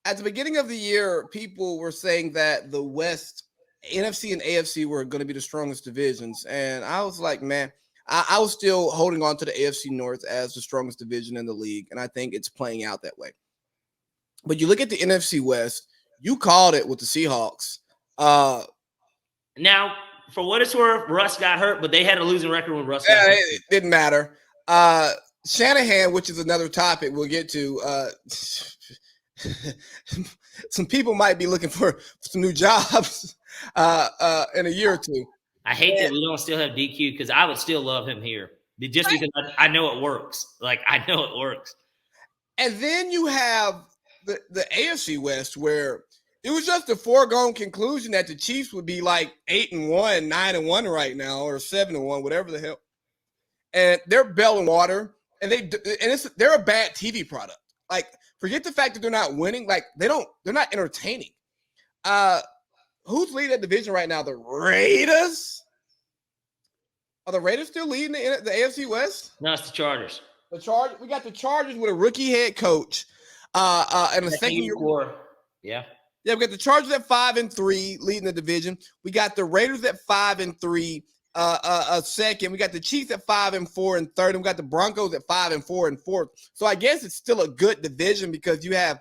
at the beginning of the year, people were saying that the West, NFC and AFC were going to be the strongest divisions. And I was like, man, I was still holding on to the AFC North as the strongest division in the league. And I think it's playing out that way. But you look at the NFC West, you called it with the Seahawks. Now, for what it's worth, Russ got hurt, but they had a losing record when Russ got hurt. It didn't matter. Shanahan, which is another topic we'll get to, some people might be looking for some new jobs in a year or two. I hate that we don't still have DQ because I would still love him here just because I know it works. Like, I know it works. And then you have the AFC West, where it was just a foregone conclusion that the Chiefs would be like 8-1, 9-1 right now, or 7-1, whatever the hell. And they're belling water, and they're a bad TV product. Like, forget the fact that they're not winning. Like, they're not entertaining. Who's leading that division right now? The Raiders? Are the Raiders still leading the AFC West? No, it's the Chargers. We got the Chargers with a rookie head coach. And a second year. Yeah. Yeah, we got the Chargers at 5-3, leading the division. We got the Raiders at 5-3, second. We got the Chiefs at 5-4 and third, and we got the Broncos at 5-4 and fourth. So I guess it's still a good division because you have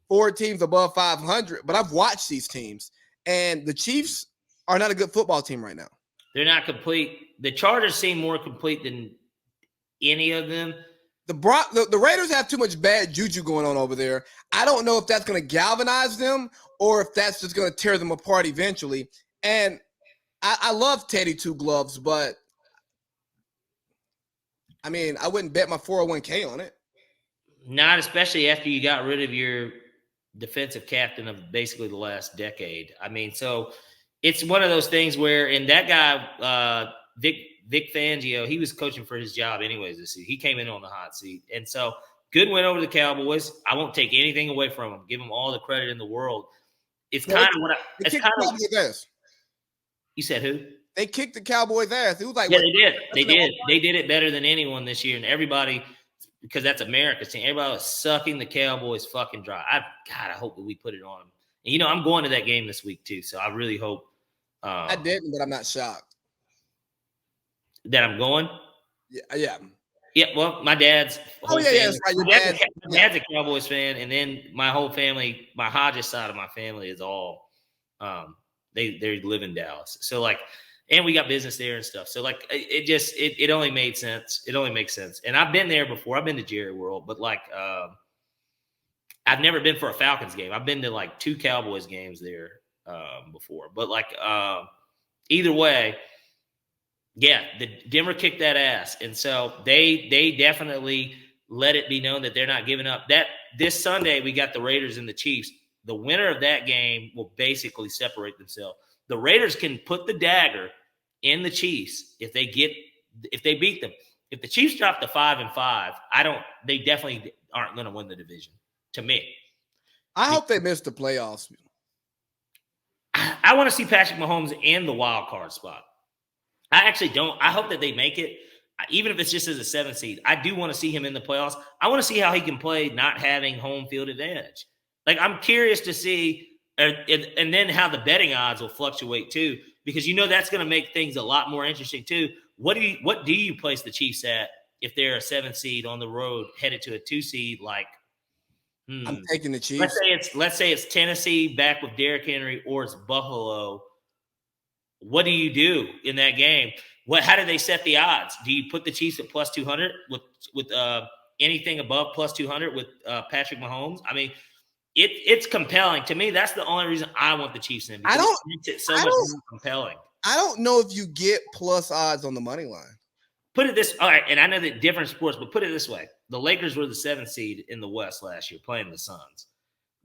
4 teams above 500. But I've watched these teams, and the Chiefs are not a good football team right now. They're not complete. The Chargers seem more complete than any of them. The Raiders have too much bad juju going on over there. I don't know if that's going to galvanize them or if that's just going to tear them apart eventually. And I love Teddy Two Gloves, but I mean, I wouldn't bet my 401k on it. Not especially after you got rid of your defensive captain of basically the last decade. I mean, so it's one of those things where, and that guy, Vic Fangio, he was coaching for his job anyways this season. He came in on the hot seat. And so good win over the Cowboys. I won't take anything away from him. Give him all the credit in the world. It's kind of what it's kind of. You said who? They kicked the Cowboys' ass. It was like, yeah, they did. They did. They did it better than anyone this year. And everybody, because that's America's team, everybody was sucking the Cowboys fucking dry. I hope that we put it on them. And, I'm going to that game this week too. So I really hope. I didn't, but I'm not shocked. That I'm going? Yeah. Yeah, well, my dad's that's right. My dad's a Cowboys fan, and then my whole family, my Hodges side of my family is all they live in Dallas. So like, and we got business there and stuff. So like it only made sense. It only makes sense. And I've been there before. I've been to Jerry World, but like I've never been for a Falcons game. I've been to like 2 Cowboys games there before. But like either way, yeah, the Denver kicked that ass. And so they definitely let it be known that they're not giving up. That this Sunday we got the Raiders and the Chiefs. The winner of that game will basically separate themselves. The Raiders can put the dagger in the Chiefs if they beat them. If the Chiefs drop to 5-5, they definitely aren't going to win the division. To me, I hope they miss the playoffs. I want to see Patrick Mahomes in the wild card spot. I actually don't. I hope that they make it, even if it's just as a 7th seed. I do want to see him in the playoffs. I want to see how he can play not having home field advantage. Like, I'm curious to see, and then how the betting odds will fluctuate too, because that's going to make things a lot more interesting too. What do you place the Chiefs at if they're a 7th seed on the road headed to a 2 seed? Like, I'm taking the Chiefs. Let's say it's Tennessee back with Derrick Henry, or it's Buffalo. What do you do in that game? How do they set the odds? Do you put the Chiefs at plus 200 with anything above plus 200 with Patrick Mahomes? I mean, it's compelling to me. That's the only reason I want the Chiefs in. Because it makes it so much more compelling. I don't know if you get plus odds on the money line. Put it this, all right, and I know that different sports, but put it this way: the Lakers were the 7th seed in the West last year, playing the Suns.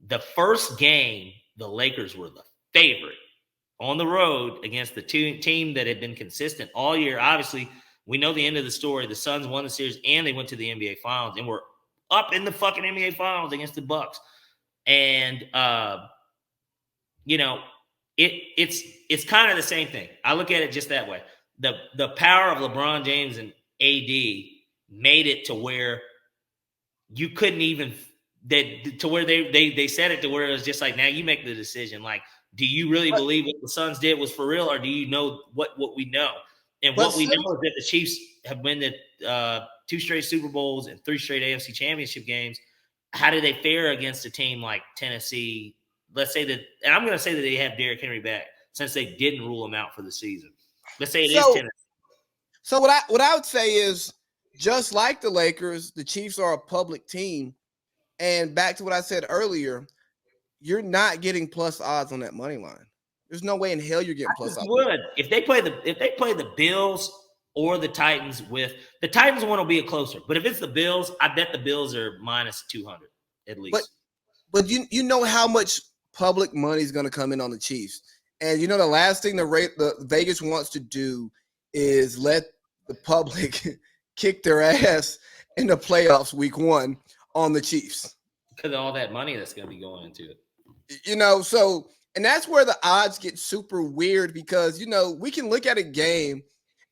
The first game, the Lakers were the favorite on the road against the team that had been consistent all year. Obviously, we know the end of the story. The Suns won the series, and they went to the NBA Finals, and were up in the fucking NBA Finals against the Bucks. And it's kind of the same thing. I look at it just that way. The power of LeBron James and AD made it to where you couldn't even that to where they said it to where it was just like, now you make the decision. Like, do you really believe what the Suns did was for real, or do you know what we know? And what we know is that the Chiefs have won the 2 straight Super Bowls and 3 straight AFC Championship games. How do they fare against a team like Tennessee? Let's say that, and I'm going to say that they have Derrick Henry back since they didn't rule him out for the season. Let's say it is Tennessee. So what I would say is, just like the Lakers, the Chiefs are a public team. And back to what I said earlier, you're not getting plus odds on that money line. There's no way in hell you're getting plus odds. If they play the Bills or the Titans, with the Titans one will be a closer. But if it's the Bills, I bet the Bills are minus 200 at least. But you know how much public money is going to come in on the Chiefs. And you know the last thing the Vegas wants to do is let the public kick their ass in the playoffs week 1 on the Chiefs. Because of all that money that's going to be going into it. You know, so, and that's where the odds get super weird because, you know, we can look at a game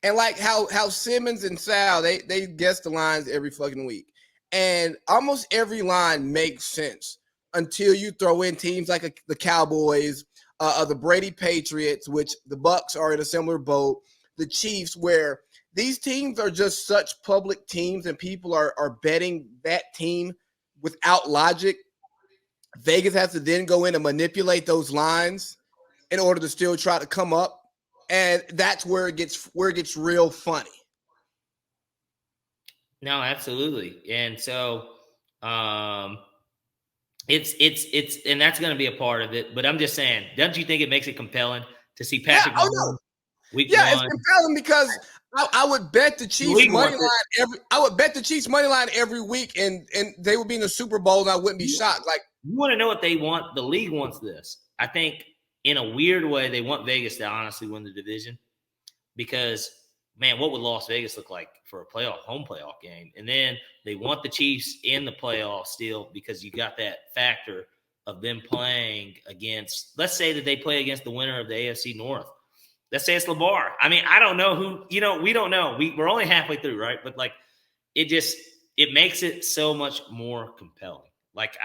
and like how Simmons and Sal, they guess the lines every fucking week. And almost every line makes sense until you throw in teams like the Cowboys, the Brady Patriots, which the Bucks are in a similar boat, the Chiefs, where these teams are just such public teams and people are betting that team without logic. Vegas has to then go in and manipulate those lines in order to still try to come up. And that's where it gets real funny. No, absolutely. And so it's and that's going to be a part of it. But I'm just saying, don't you think it makes it compelling to see Patrick Mahomes week 1? It's compelling because I would bet the Chiefs money line every week, and they would be in the Super Bowl, and I wouldn't be shocked. Like, you want to know what they want? The league wants this. I think in a weird way, they want Vegas to honestly win the division because, man, what would Las Vegas look like for a home playoff game? And then they want the Chiefs in the playoffs still because you got that factor of them playing against, let's say that they play against the winner of the AFC North. Let's say it's LeVar. I mean, I don't know who, we don't know. We're only halfway through, right? But like, it makes it so much more compelling. Like,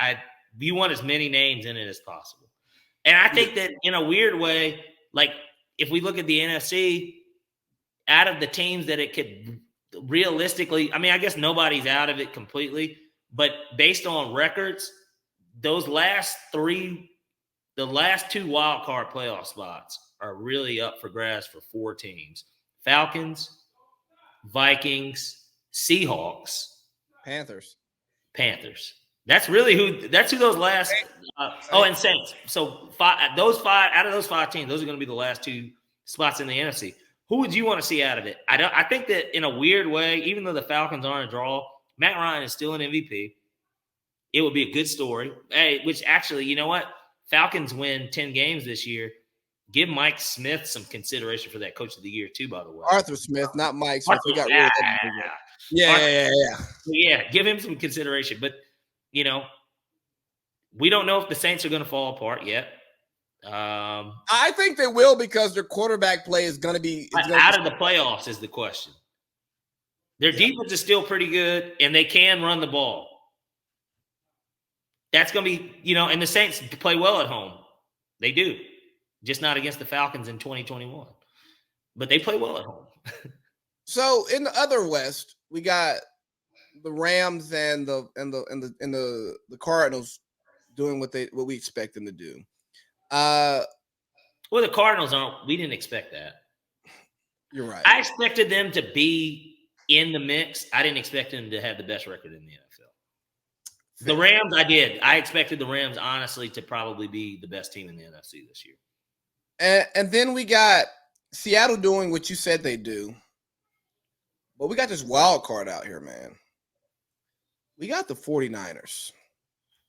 you want as many names in it as possible. And I think that in a weird way, like if we look at the NFC, out of the teams that it could realistically, I mean, I guess nobody's out of it completely, but based on records, those last 2 wild card playoff spots are really up for grabs for 4 teams: Falcons, Vikings, Seahawks, Panthers. That's really who those last and Saints. So out of those 5 teams, those are going to be the last 2 spots in the NFC. Who would you want to see out of it? I think that in a weird way, even though the Falcons aren't a draw, Matt Ryan is still an MVP. It would be a good story. Hey, which actually, you know what? Falcons win 10 games this year. Give Mike Smith some consideration for that Coach of the Year too, by the way. Arthur Smith, not Mike Smith. We got rid of that. Yeah. Give him some consideration. But, we don't know if the Saints are going to fall apart yet. I think they will because their quarterback play is going to be out of the playoffs is the question. Their defense is still pretty good, and they can run the ball. That's going to be, and the Saints play well at home. They do. Just not against the Falcons in 2021. But they play well at home. So in the other West, we got the Rams and the Cardinals doing what we expect them to do. Well, the Cardinals we didn't expect that. You're right. I expected them to be in the mix. I didn't expect them to have the best record in the NFL. The Rams, I did. I expected the Rams, honestly, to probably be the best team in the NFC this year. And then we got Seattle doing what you said they do. But we got this wild card out here, man. We got the 49ers.